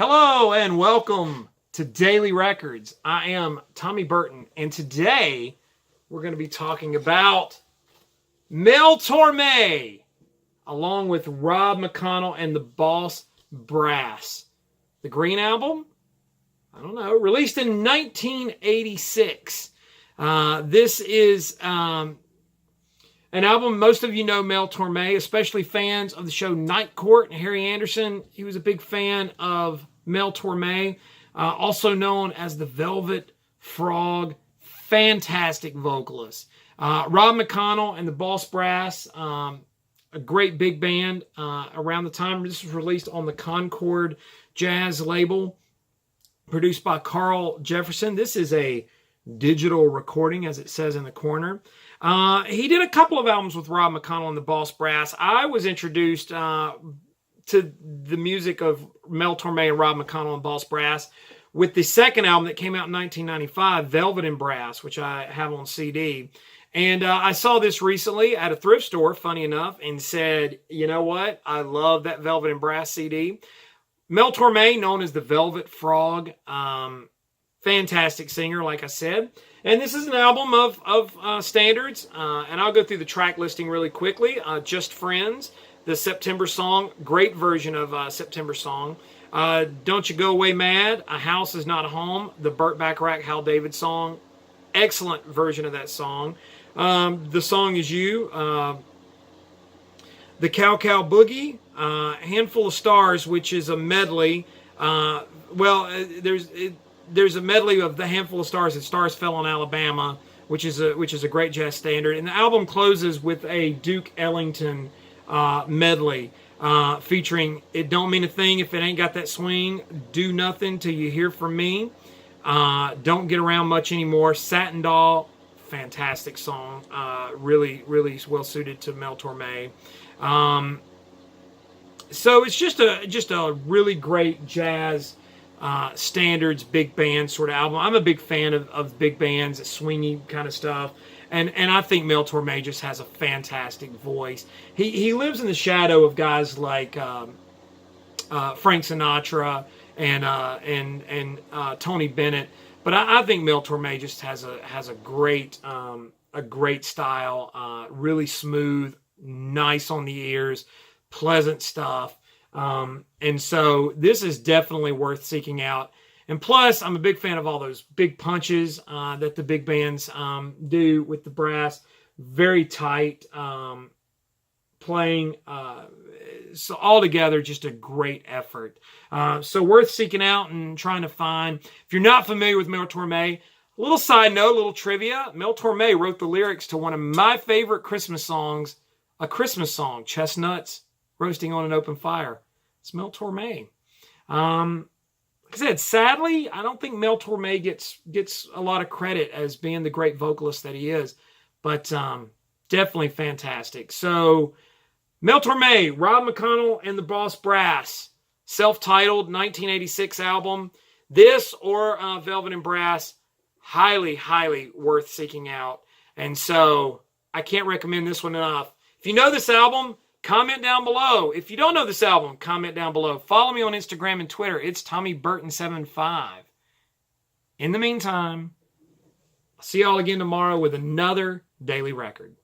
Hello and welcome to Daily Records. I am Tommy Burton, and today we're going to be talking about Mel Torme, along with Rob McConnell and the Boss Brass. The Green Album? I don't know. Released in 1986. This is an album, most of you know Mel Torme, especially fans of the show Night Court and Harry Anderson. He was a big fan of Mel Torme, also known as the Velvet Frog. Fantastic vocalist. Rob McConnell and the Boss Brass, a great big band around the time. This was released on the Concord Jazz label, produced by Carl Jefferson. This is a digital recording, as it says in the corner. He did a couple of albums with Rob McConnell and the Boss Brass. I was introduced to the music of Mel Torme and Rob McConnell and Boss Brass with the second album that came out in 1995, Velvet and Brass, which I have on CD. And I saw this recently at a thrift store, funny enough, and said, you know what? I love that Velvet and Brass CD. Mel Torme, known as the Velvet Frog, fantastic singer, like I said. And this is an album of standards, and I'll go through the track listing really quickly. Just Friends, the September Song, great version of September Song. Don't You Go Away Mad, A House Is Not a Home, the Burt Bacharach, Hal David song, excellent version of that song. The Song Is You, the Cow Cow Boogie, Handful of Stars, which is a medley. There's a medley of the Handful of Stars that Stars Fell on Alabama, which is a great jazz standard. And the album closes with a Duke Ellington medley featuring It Don't Mean a Thing If It Ain't Got That Swing, Do Nothing Till You Hear From Me, Don't Get Around Much Anymore, Satin Doll, fantastic song, really well suited to Mel Torme. So it's just a really great jazz standards, big band sort of album. I'm a big fan of big bands, swingy kind of stuff. And I think Mel Torme just has a fantastic voice. He lives in the shadow of guys like Frank Sinatra and Tony Bennett. But I think Mel Torme just has a great style, really smooth, nice on the ears, pleasant stuff. And so this is definitely worth seeking out. And plus, I'm a big fan of all those big punches that the big bands do with the brass. Very tight playing. So altogether, just a great effort. So worth seeking out and trying to find. If you're not familiar with Mel Torme, a little side note, a little trivia. Mel Torme wrote the lyrics to one of my favorite Christmas songs, a Christmas song, Chestnuts Roasting on an Open Fire. It's Mel Torme. Like I said, sadly, I don't think Mel Torme gets a lot of credit as being the great vocalist that he is, but definitely fantastic. So, Mel Torme, Rob McConnell and the Boss Brass, self-titled 1986 album. This or Velvet and Brass, highly worth seeking out. And so, I can't recommend this one enough. If you know this album, comment down below. If you don't know this album, comment down below. Follow me on Instagram and Twitter. It's TommyBurton75. In the meantime, I'll see y'all again tomorrow with another Daily Record.